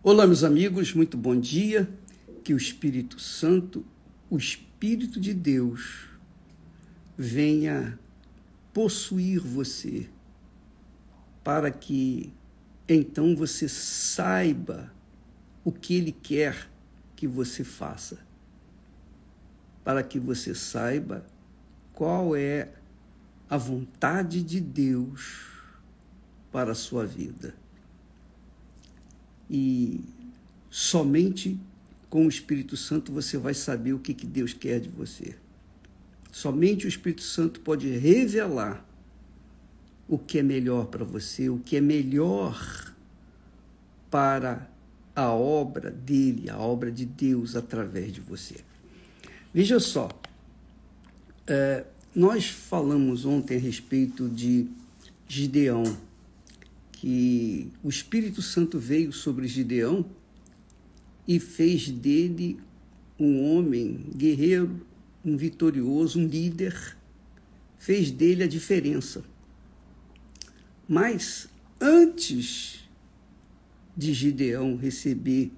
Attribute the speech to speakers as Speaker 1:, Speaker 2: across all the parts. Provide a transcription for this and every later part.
Speaker 1: Olá, meus amigos, muito bom dia. Que o Espírito Santo, o Espírito de Deus, venha possuir você, para que então você saiba o que Ele quer que você faça, para que você saiba qual é a vontade de Deus para a sua vida. E somente com o Espírito Santo você vai saber o que Deus quer de você. Somente o Espírito Santo pode revelar o que é melhor para você, o que é melhor para a obra dele, a obra de Deus através de você. Veja só, nós falamos ontem a respeito de Gideão, que o Espírito Santo veio sobre Gideão e fez dele um homem guerreiro, um vitorioso, um líder, fez dele a diferença. Mas antes de Gideão receber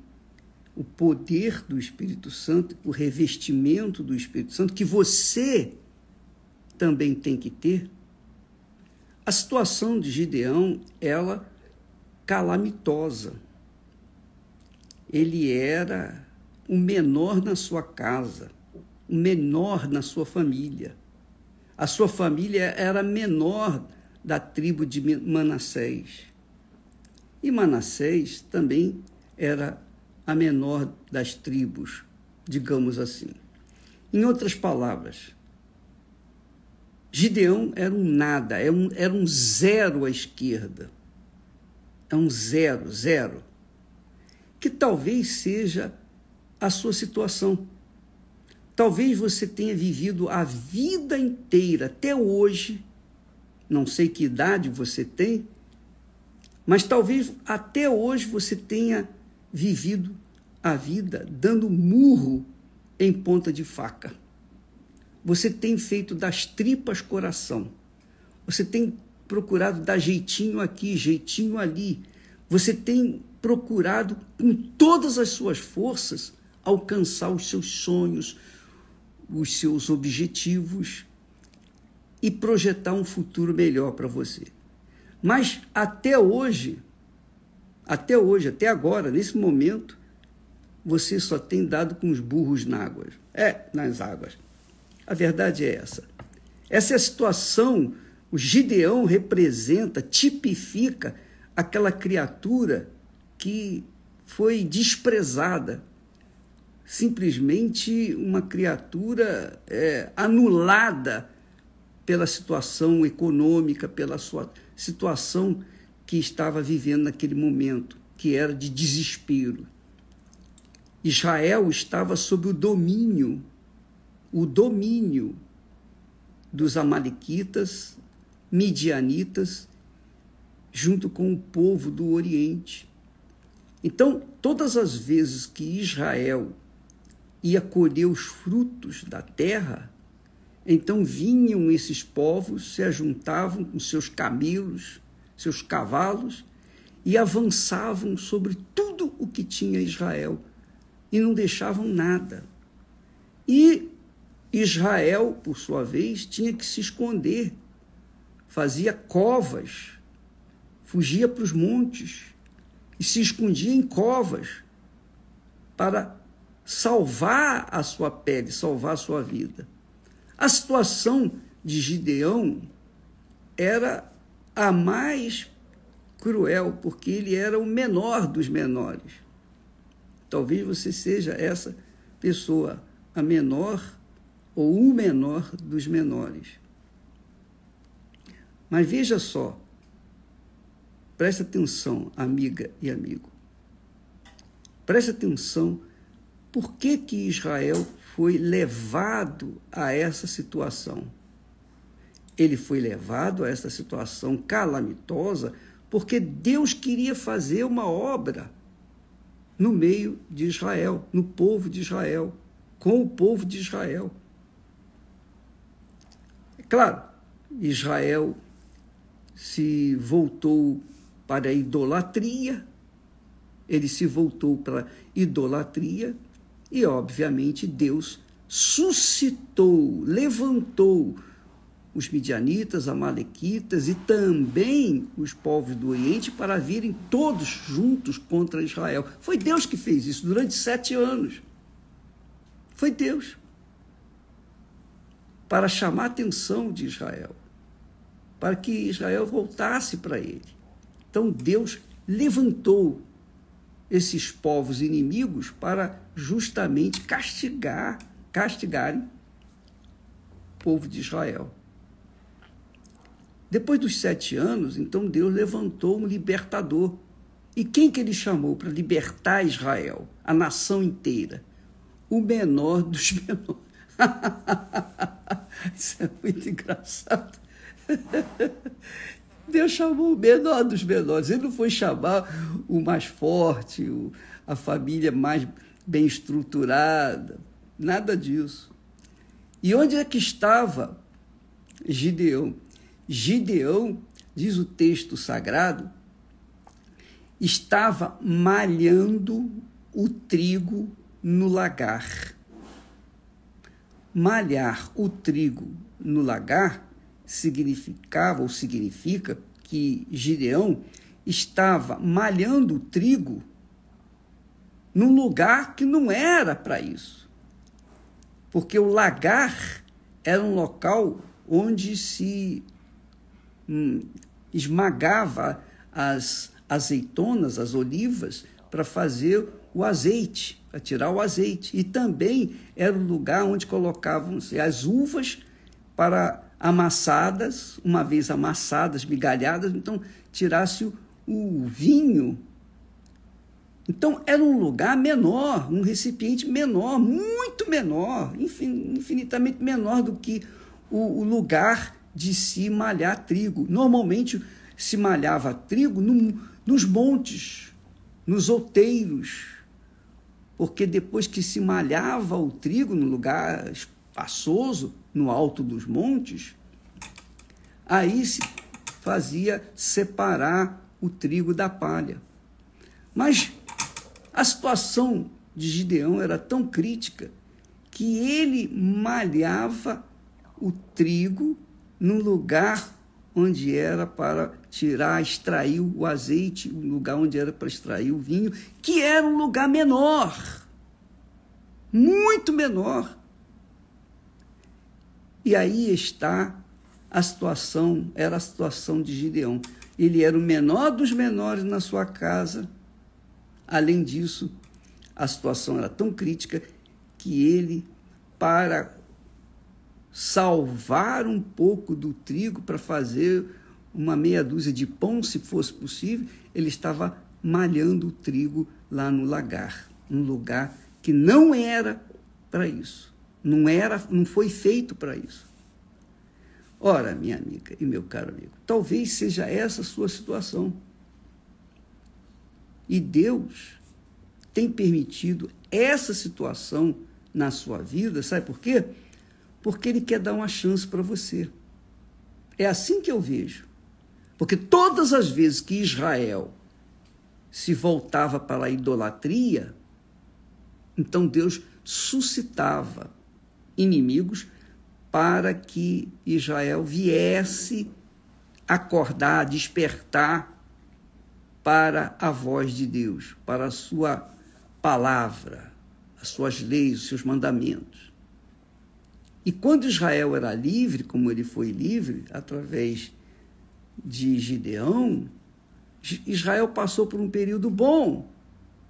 Speaker 1: o poder do Espírito Santo, o revestimento do Espírito Santo, que você também tem que ter, a situação de Gideão, ela calamitosa. Ele era o menor na sua casa, o menor na sua família. A sua família era a menor da tribo de Manassés. E Manassés também era a menor das tribos, digamos assim. Em outras palavras, Gideão era um nada, era um zero à esquerda. É um zero. Que talvez seja a sua situação. Talvez você tenha vivido a vida inteira, até hoje, não sei que idade você tem, mas talvez até hoje você tenha vivido a vida dando murro em ponta de faca. Você tem feito das tripas coração. Você tem procurado dar jeitinho aqui, jeitinho ali. Você tem procurado, com todas as suas forças, alcançar os seus sonhos, os seus objetivos e projetar um futuro melhor para você. Mas até hoje, até agora, nesse momento, você só tem dado com os burros nas águas. A verdade é essa. Essa é a situação. O Gideão representa, tipifica aquela criatura que foi desprezada, simplesmente uma criatura anulada pela situação econômica, pela sua situação que estava vivendo naquele momento, que era de desespero. Israel estava sob o domínio dos amalequitas, midianitas, junto com o povo do Oriente. Então, todas as vezes que Israel ia colher os frutos da terra, então vinham esses povos, se ajuntavam com seus camelos, seus cavalos, e avançavam sobre tudo o que tinha Israel, e não deixavam nada. E Israel, por sua vez, tinha que se esconder, fazia covas, fugia para os montes e se escondia em covas para salvar a sua pele, salvar a sua vida. A situação de Gideão era a mais cruel, porque ele era o menor dos menores. Talvez você seja essa pessoa, a menor ou o menor dos menores. Mas veja só, preste atenção, amiga e amigo. Preste atenção, por que Israel foi levado a essa situação? Ele foi levado a essa situação calamitosa porque Deus queria fazer uma obra no meio de Israel, no povo de Israel, com o povo de Israel. Claro, Israel se voltou para a idolatria, ele se voltou para a idolatria e, obviamente, Deus suscitou, levantou os midianitas, amalequitas e também os povos do Oriente para virem todos juntos contra Israel. Foi Deus que fez isso durante 7 anos. Foi Deus. Para chamar a atenção de Israel, para que Israel voltasse para ele. Então Deus levantou esses povos inimigos para justamente castigarem o povo de Israel. Depois dos 7 anos, então Deus levantou um libertador. E quem que ele chamou para libertar Israel, a nação inteira? O menor dos menores. Isso é muito engraçado. Deus chamou o menor dos menores. Ele não foi chamar o mais forte, a família mais bem estruturada. Nada disso. E onde é que estava Gideão? Gideão, diz o texto sagrado, estava malhando o trigo no lagar. Malhar o trigo no lagar significa que Gideão estava malhando o trigo num lugar que não era para isso. Porque o lagar era um local onde se esmagava as azeitonas, as olivas, para fazer o azeite, para tirar o azeite. E também era o lugar onde colocavam-se as uvas para amassadas, uma vez amassadas, migalhadas, então tirasse o vinho. Então era um lugar menor, um recipiente menor, muito menor, infinitamente menor do que o lugar de se malhar trigo. Normalmente se malhava trigo nos montes, nos outeiros, porque depois que se malhava o trigo no lugar espaçoso, no alto dos montes, aí se fazia separar o trigo da palha. Mas a situação de Gideão era tão crítica que ele malhava o trigo num lugar onde era para extrair o azeite, um lugar onde era para extrair o vinho, que era um lugar menor, muito menor. E aí está era a situação de Gideão. Ele era o menor dos menores na sua casa. Além disso, a situação era tão crítica que ele, para salvar um pouco do trigo, para fazer uma meia dúzia de pão, se fosse possível, ele estava malhando o trigo lá no lagar, um lugar que não era para isso, não foi feito para isso. Ora, minha amiga e meu caro amigo, talvez seja essa a sua situação. E Deus tem permitido essa situação na sua vida, sabe por quê? Porque Ele quer dar uma chance para você. É assim que eu vejo. Porque todas as vezes que Israel se voltava para a idolatria, então Deus suscitava inimigos para que Israel viesse acordar, despertar para a voz de Deus, para a sua palavra, as suas leis, os seus mandamentos. E quando Israel era livre, como ele foi livre, através de Gideão, Israel passou por um período bom,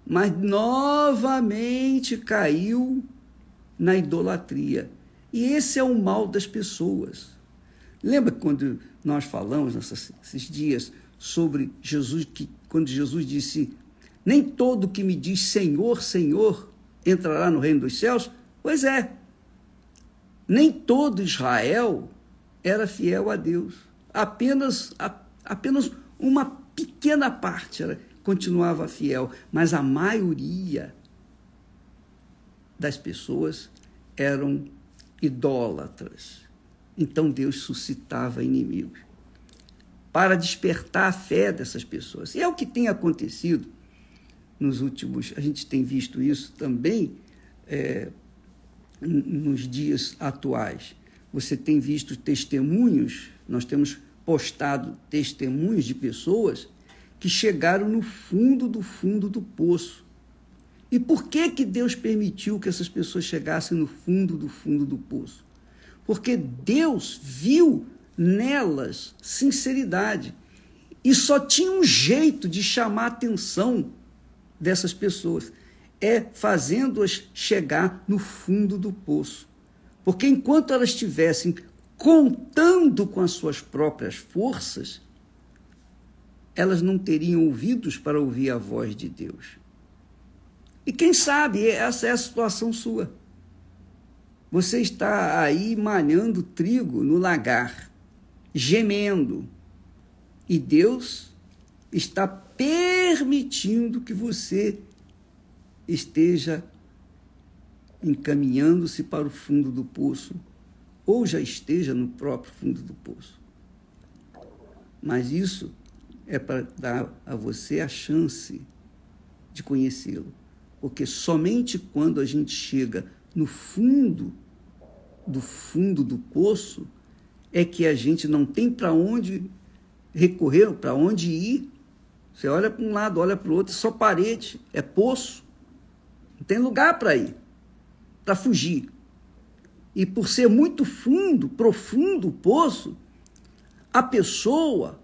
Speaker 1: mas novamente caiu na idolatria. E esse é o mal das pessoas. Lembra quando nós falamos nesses dias sobre Jesus, quando Jesus disse: nem todo que me diz Senhor, Senhor, entrará no reino dos céus? Pois é, nem todo Israel era fiel a Deus. Apenas uma pequena parte continuava fiel, mas a maioria das pessoas eram idólatras. Então Deus suscitava inimigos para despertar a fé dessas pessoas. E é o que tem acontecido a gente tem visto isso também nos dias atuais. Você tem visto testemunhos, nós temos postado testemunhos de pessoas que chegaram no fundo do poço. E por que Deus permitiu que essas pessoas chegassem no fundo do poço? Porque Deus viu nelas sinceridade. E só tinha um jeito de chamar a atenção dessas pessoas, fazendo-as chegar no fundo do poço. Porque enquanto elas estivessem contando com as suas próprias forças, elas não teriam ouvidos para ouvir a voz de Deus. E quem sabe essa é a situação sua. Você está aí malhando trigo no lagar, gemendo, e Deus está permitindo que você esteja encaminhando-se para o fundo do poço, ou já esteja no próprio fundo do poço. Mas isso é para dar a você a chance de conhecê-lo, porque somente quando a gente chega no fundo do poço é que a gente não tem para onde recorrer, para onde ir. Você olha para um lado, olha para o outro, é só parede, é poço, não tem lugar para ir, para fugir. E por ser muito profundo o poço, a pessoa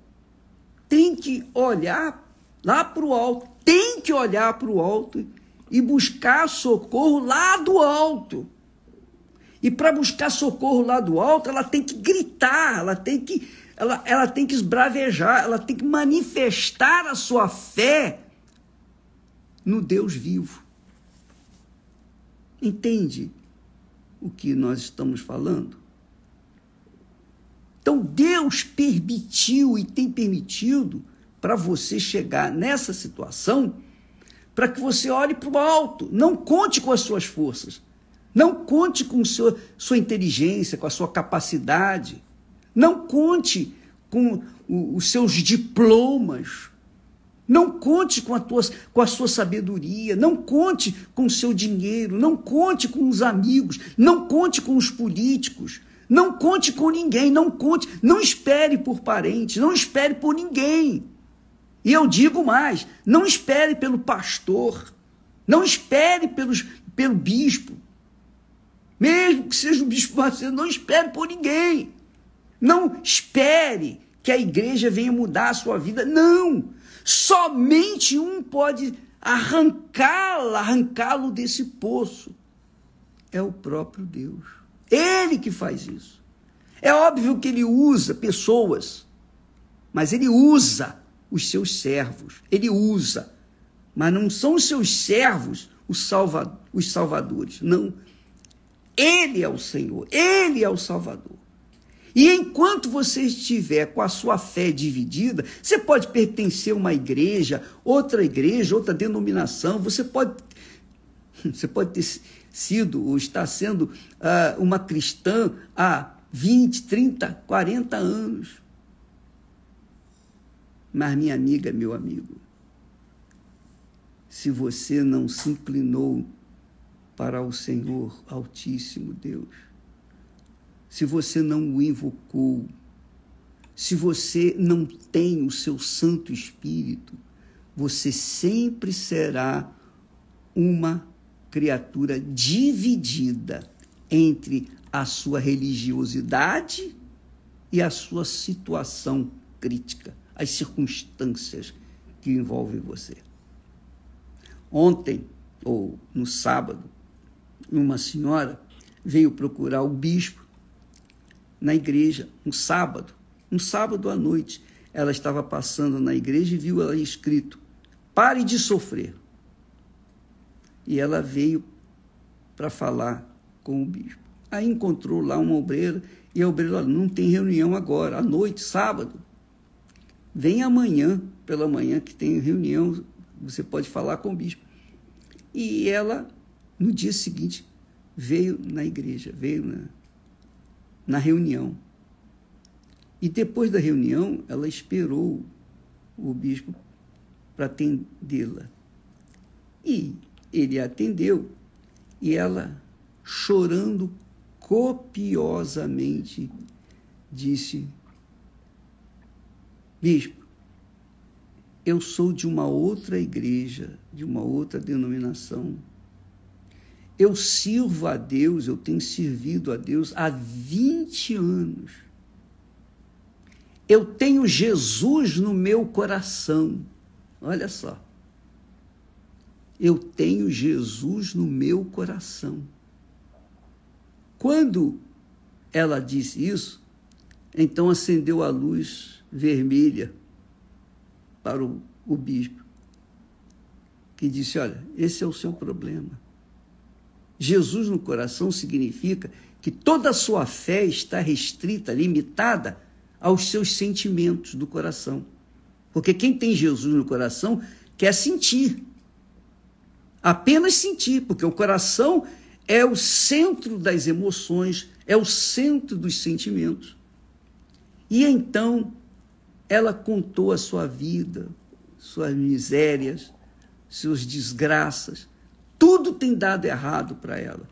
Speaker 1: tem que olhar lá para o alto, e buscar socorro lá do alto. E para buscar socorro lá do alto, ela tem que gritar, ela tem que esbravejar, ela tem que manifestar a sua fé no Deus vivo. Entende o que nós estamos falando? Então, Deus permitiu e tem permitido para você chegar nessa situação, para que você olhe para o alto. Não conte com as suas forças. Não conte com sua inteligência, com a sua capacidade. Não conte com os seus diplomas. Não conte com a sua sabedoria. Não conte com o seu dinheiro. Não conte com os amigos. Não conte com os políticos. Não conte com ninguém. Não espere por parentes. Não espere por ninguém. E eu digo mais, não espere pelo pastor, não espere pelo bispo, mesmo que seja o bispo Macedo, não espere por ninguém, não espere que a igreja venha mudar a sua vida, não, somente um pode arrancá-lo desse poço, é o próprio Deus, ele que faz isso. É óbvio que ele usa pessoas, mas ele usa os seus servos, ele usa, mas não são os seus servos os salvadores, não. Ele é o Senhor, ele é o Salvador. E enquanto você estiver com a sua fé dividida, você pode pertencer a uma igreja, outra denominação, você pode ter sido ou está sendo uma cristã há 20, 30, 40 anos. Mas, minha amiga, meu amigo, se você não se inclinou para o Senhor Altíssimo Deus, se você não o invocou, se você não tem o seu Santo Espírito, você sempre será uma criatura dividida entre a sua religiosidade e a sua situação crítica, as circunstâncias que envolvem você. Ontem, ou no sábado, uma senhora veio procurar o bispo na igreja, um sábado à noite. Ela estava passando na igreja e viu ela escrito: pare de sofrer. E ela veio para falar com o bispo. Aí encontrou lá uma obreira, e a obreira: olha, não tem reunião agora, à noite, sábado. Vem amanhã, pela manhã, que tem reunião, você pode falar com o bispo. E ela, no dia seguinte, veio na igreja, veio na reunião. E depois da reunião, ela esperou o bispo para atendê-la. E ele atendeu, e ela, chorando copiosamente, disse: bispo, eu sou de uma outra igreja, de uma outra denominação. Eu sirvo a Deus, eu tenho servido a Deus há 20 anos. Eu tenho Jesus no meu coração. Olha só. Eu tenho Jesus no meu coração. Quando ela disse isso, então acendeu a luz vermelha para o bispo, que disse: olha, esse é o seu problema. Jesus no coração significa que toda a sua fé está restrita, limitada aos seus sentimentos do coração. Porque quem tem Jesus no coração quer sentir. Apenas sentir, porque o coração é o centro das emoções, é o centro dos sentimentos. E então ela contou a sua vida, suas misérias, suas desgraças. Tudo tem dado errado para ela.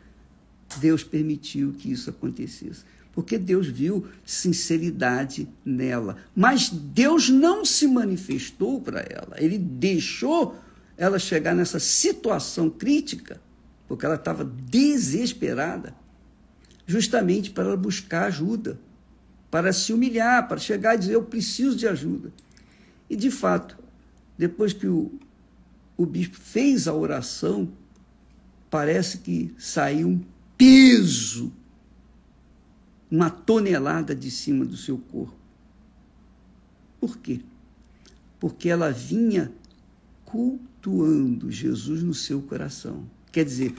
Speaker 1: Deus permitiu que isso acontecesse, porque Deus viu sinceridade nela. Mas Deus não se manifestou para ela. Ele deixou ela chegar nessa situação crítica, porque ela estava desesperada, justamente para ela buscar ajuda, para se humilhar, para chegar e dizer: eu preciso de ajuda. E, de fato, depois que o bispo fez a oração, parece que saiu um peso, uma tonelada de cima do seu corpo. Por quê? Porque ela vinha cultuando Jesus no seu coração. Quer dizer,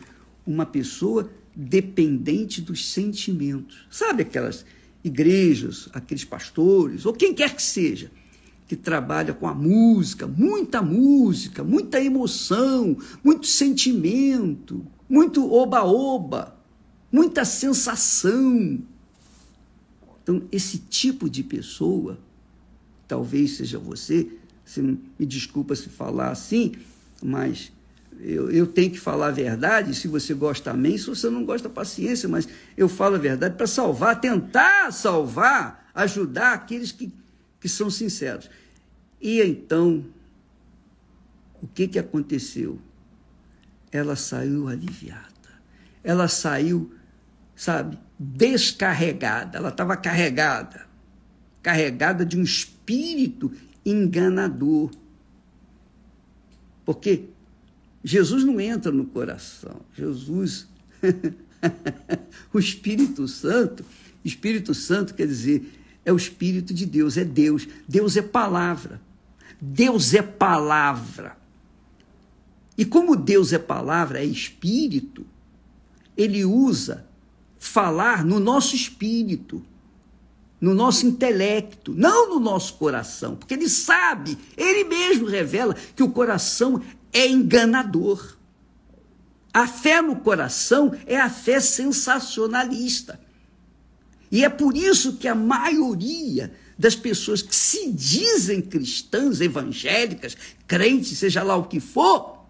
Speaker 1: uma pessoa dependente dos sentimentos. Sabe aquelas igrejas, aqueles pastores, ou quem quer que seja, que trabalha com a música, muita emoção, muito sentimento, muito oba-oba, muita sensação. Então, esse tipo de pessoa, talvez seja você me desculpa se falar assim, mas eu tenho que falar a verdade. Se você gosta, amém. Se você não gosta, paciência, mas eu falo a verdade para salvar, tentar salvar, ajudar aqueles que são sinceros. E então, o que aconteceu? Ela saiu aliviada. Ela saiu, descarregada. Ela estava carregada de um espírito enganador. Porque Jesus não entra no coração. Jesus, o Espírito Santo quer dizer, é o Espírito de Deus, é Deus. Deus é palavra. Deus é palavra. E como Deus é palavra, é espírito, ele usa falar no nosso espírito, no nosso intelecto, não no nosso coração, porque ele sabe, ele mesmo revela que o coração é enganador. A fé no coração é a fé sensacionalista. E é por isso que a maioria das pessoas que se dizem cristãs, evangélicas, crentes, seja lá o que for,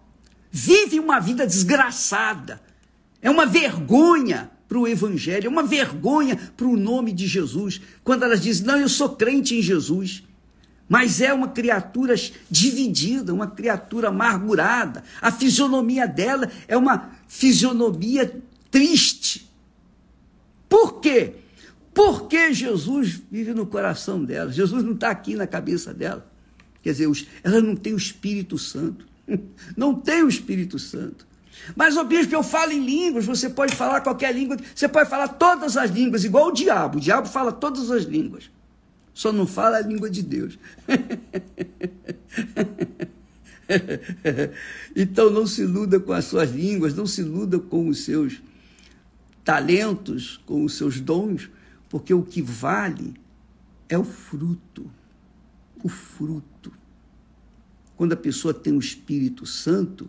Speaker 1: vivem uma vida desgraçada. É uma vergonha para o evangelho, é uma vergonha para o nome de Jesus, quando elas dizem: não, eu sou crente em Jesus, mas é uma criatura dividida, uma criatura amargurada, a fisionomia dela é uma fisionomia triste. Por quê? Porque Jesus vive no coração dela, Jesus não está aqui na cabeça dela, quer dizer, ela não tem o Espírito Santo, não tem o Espírito Santo. Mas, ô bispo, eu falo em línguas. Você pode falar qualquer língua, você pode falar todas as línguas, igual o diabo fala todas as línguas, só não fala a língua de Deus. Então não se iluda com as suas línguas, não se iluda com os seus talentos, com os seus dons, porque o que vale é o fruto. O fruto. Quando a pessoa tem o Espírito Santo,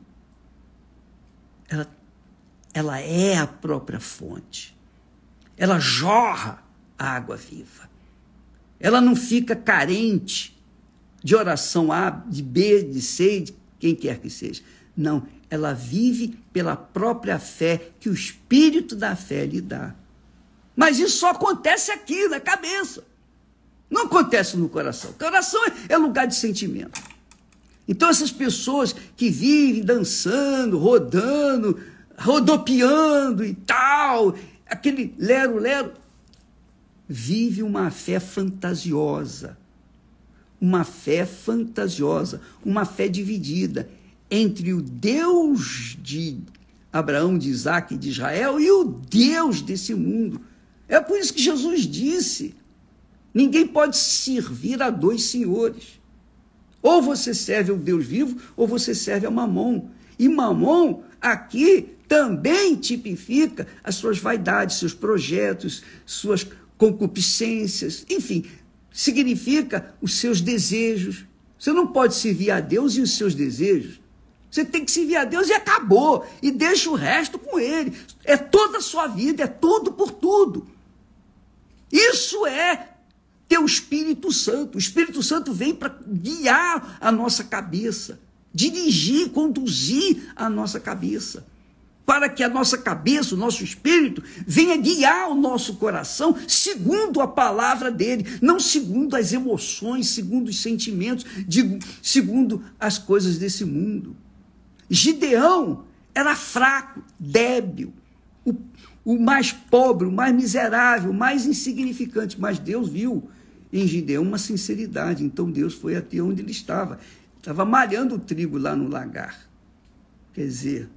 Speaker 1: ela é a própria fonte. Ela jorra a água viva. Ela não fica carente de oração A, de B, de C, de quem quer que seja. Não, ela vive pela própria fé que o Espírito da fé lhe dá. Mas isso só acontece aqui, na cabeça. Não acontece no coração. O coração é lugar de sentimento. Então essas pessoas que vivem dançando, rodando, rodopiando e tal, aquele lero-lero, vive uma fé fantasiosa. Uma fé fantasiosa, uma fé dividida entre o Deus de Abraão, de Isaac e de Israel e o Deus desse mundo. É por isso que Jesus disse: ninguém pode servir a dois senhores. Ou você serve ao Deus vivo, ou você serve a Mamon. E Mamon, aqui, também tipifica as suas vaidades, seus projetos, suas concupiscências, enfim, significa os seus desejos. Você não pode servir a Deus e os seus desejos. Você tem que servir a Deus e acabou. E deixa o resto com Ele. É toda a sua vida, é tudo por tudo. Isso é ter o Espírito Santo. O Espírito Santo vem para guiar a nossa cabeça, dirigir, conduzir a nossa cabeça, para que a nossa cabeça, o nosso espírito, venha guiar o nosso coração segundo a palavra dele, não segundo as emoções, segundo os sentimentos, segundo as coisas desse mundo. Gideão era fraco, débil, o mais pobre, o mais miserável, o mais insignificante, mas Deus viu em Gideão uma sinceridade. Então Deus foi até onde ele estava malhando o trigo lá no lagar. Quer dizer,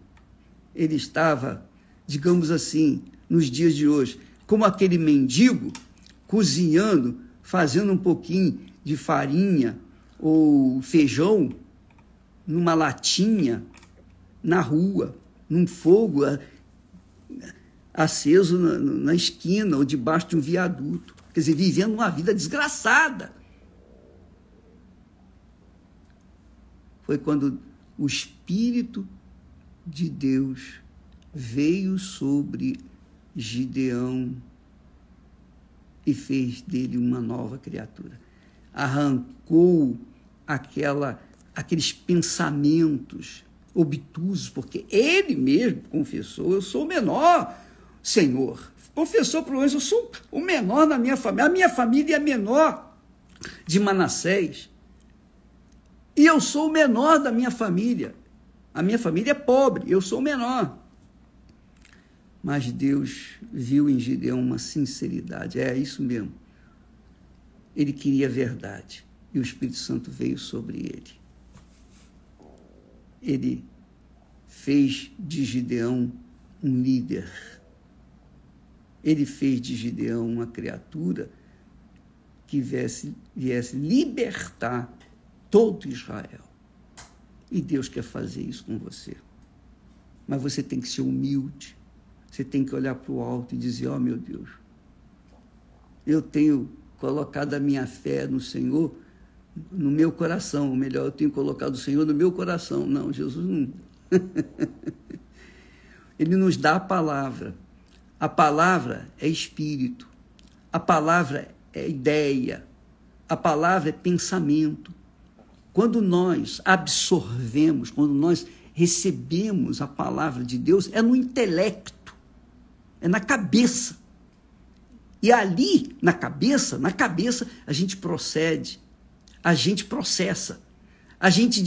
Speaker 1: ele estava, digamos assim, nos dias de hoje, como aquele mendigo cozinhando, fazendo um pouquinho de farinha ou feijão numa latinha na rua, num fogo aceso na esquina ou debaixo de um viaduto. Quer dizer, vivendo uma vida desgraçada. Foi quando o Espírito de Deus veio sobre Gideão e fez dele uma nova criatura. Arrancou aqueles pensamentos obtusos, porque ele mesmo confessou: eu sou o menor, Senhor. Confessou para o anjo: eu sou o menor na minha família, a minha família é a menor de Manassés, e eu sou o menor da minha família. A minha família é pobre, eu sou o menor. Mas Deus viu em Gideão uma sinceridade. É isso mesmo. Ele queria a verdade. E o Espírito Santo veio sobre ele. Ele fez de Gideão um líder. Ele fez de Gideão uma criatura que viesse libertar todo Israel. E Deus quer fazer isso com você. Mas você tem que ser humilde. Você tem que olhar para o alto e dizer: ó, meu Deus, eu tenho colocado a minha fé no Senhor, no meu coração. Ou melhor, eu tenho colocado o Senhor no meu coração. Não, Jesus não. Ele nos dá a palavra. A palavra é espírito. A palavra é ideia. A palavra é pensamento. Quando nós absorvemos, quando nós recebemos a palavra de Deus, é no intelecto, é na cabeça. E ali, na cabeça, a gente procede, a gente processa, a gente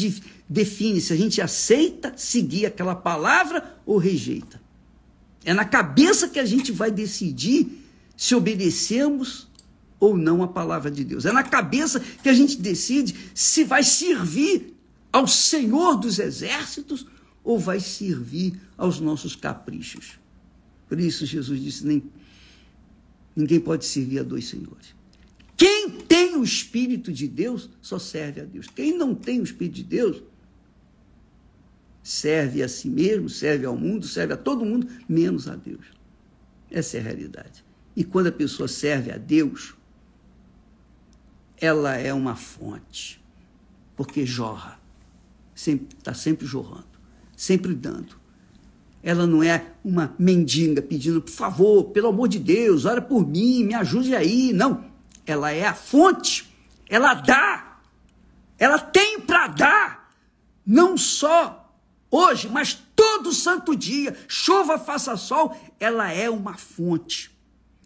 Speaker 1: define se a gente aceita seguir aquela palavra ou rejeita. É na cabeça que a gente vai decidir se obedecemos ou não a palavra de Deus. É na cabeça que a gente decide se vai servir ao Senhor dos Exércitos ou vai servir aos nossos caprichos. Por isso Jesus disse: ninguém pode servir a dois senhores. Quem tem o Espírito de Deus só serve a Deus. Quem não tem o Espírito de Deus serve a si mesmo, serve ao mundo, serve a todo mundo, menos a Deus. Essa é a realidade. E quando a pessoa serve a Deus, ela é uma fonte, porque jorra, está sempre jorrando, sempre dando. Ela não é uma mendiga pedindo: por favor, pelo amor de Deus, ora por mim, me ajude aí. Não, ela é a fonte, ela dá, ela tem para dar, não só hoje, mas todo santo dia, chova, faça sol, ela é uma fonte.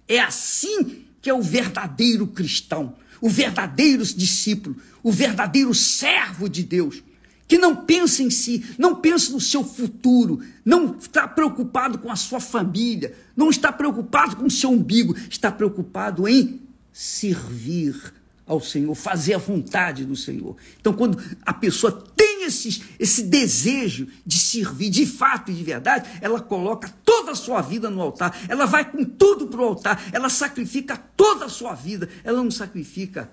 Speaker 1: É assim que é o verdadeiro cristão, o verdadeiro discípulo, o verdadeiro servo de Deus, que não pensa em si, não pensa no seu futuro, não está preocupado com a sua família, não está preocupado com o seu umbigo, está preocupado em servir ao Senhor, fazer a vontade do Senhor. Então, quando a pessoa tem esse desejo de servir de fato e de verdade, ela coloca toda a sua vida no altar, ela vai com tudo para o altar, ela sacrifica toda a sua vida, ela não sacrifica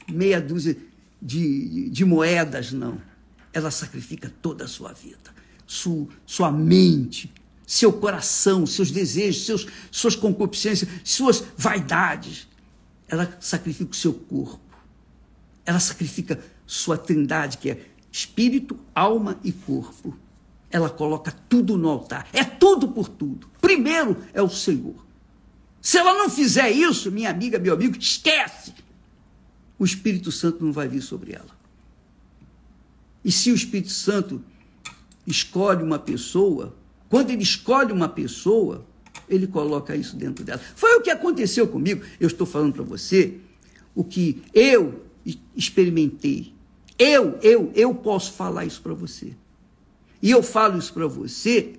Speaker 1: meia dúzia de moedas, não. Ela sacrifica toda a sua vida, sua mente, seu coração, seus desejos, suas concupiscências, suas vaidades. Ela sacrifica o seu corpo. Ela sacrifica sua trindade, que é espírito, alma e corpo. Ela coloca tudo no altar. É tudo por tudo. Primeiro é o Senhor. Se ela não fizer isso, minha amiga, meu amigo, esquece. O Espírito Santo não vai vir sobre ela. E se o Espírito Santo escolhe uma pessoa, quando ele escolhe uma pessoa, ele coloca isso dentro dela. Foi o que aconteceu comigo. Eu estou falando para você o que eu experimentei. Eu posso falar isso para você. E eu falo isso para você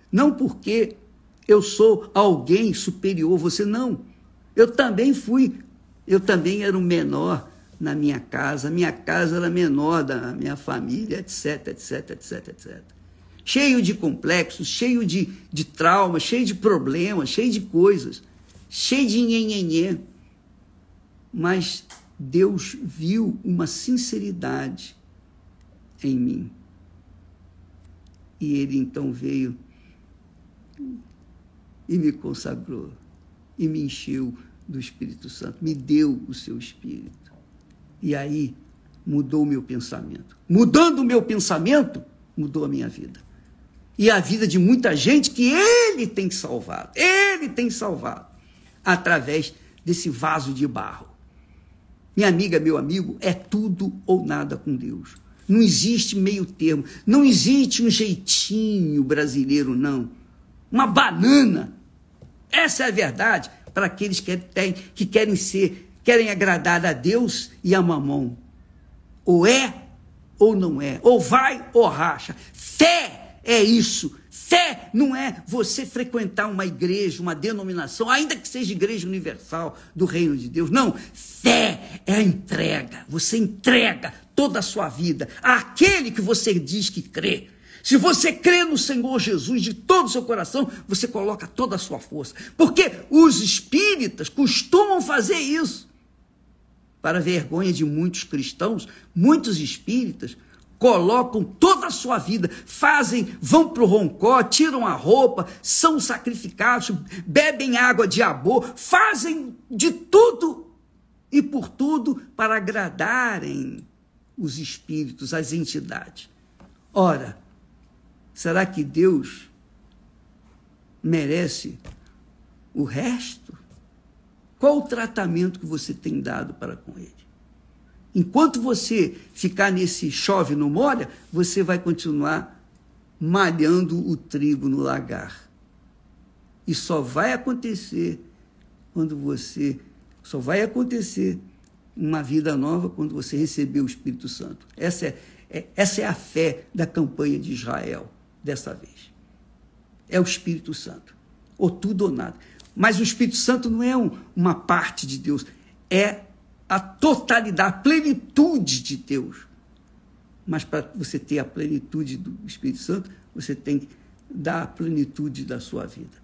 Speaker 1: não porque eu sou alguém superior a você, não. Eu também era um menor na minha casa era menor da minha família, etc, etc, etc, etc. Cheio de complexos, cheio de traumas, cheio de problemas, cheio de coisas, cheio de nhenhenhê. Mas Deus viu uma sinceridade em mim. E Ele então veio e me consagrou, e me encheu do Espírito Santo, me deu o seu Espírito. E aí mudou o meu pensamento. Mudando o meu pensamento, mudou a minha vida. E a vida de muita gente que Ele tem salvado. Ele tem salvado. Através desse vaso de barro. Minha amiga, meu amigo, é tudo ou nada com Deus. Não existe meio termo. Não existe um jeitinho brasileiro, não. Uma banana. Essa é a verdade para aqueles que querem agradar a Deus e a mamão. Ou é ou não é. Ou vai ou racha. Fé é isso. Fé não é você frequentar uma igreja, uma denominação, ainda que seja igreja universal do reino de Deus. Não. Fé é a entrega. Você entrega toda a sua vida àquele que você diz que crê. Se você crê no Senhor Jesus de todo o seu coração, você coloca toda a sua força. Porque os espíritas costumam fazer isso. Para a vergonha de muitos cristãos, muitos espíritas colocam toda a sua vida, vão para o roncó, tiram a roupa, são sacrificados, bebem água de abô, fazem de tudo e por tudo para agradarem os espíritos, as entidades. Ora, será que Deus merece o resto? Qual o tratamento que você tem dado para com Ele? Enquanto você ficar nesse chove não molha, você vai continuar malhando o trigo no lagar. E só vai acontecer uma vida nova quando você receber o Espírito Santo. Essa é a fé da campanha de Israel, dessa vez. É o Espírito Santo. Ou tudo ou nada. Mas o Espírito Santo não é uma parte de Deus, é a totalidade, a plenitude de Deus. Mas para você ter a plenitude do Espírito Santo, você tem que dar a plenitude da sua vida.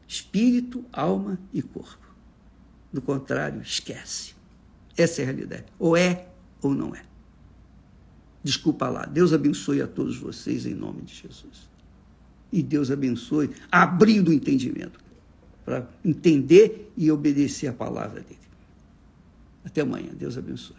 Speaker 1: Espírito, alma e corpo. Do contrário, esquece. Essa é a realidade. Ou é ou não é. Desculpa lá. Deus abençoe a todos vocês em nome de Jesus. E Deus abençoe, abrindo o entendimento para entender e obedecer a palavra dele. Até amanhã. Deus abençoe.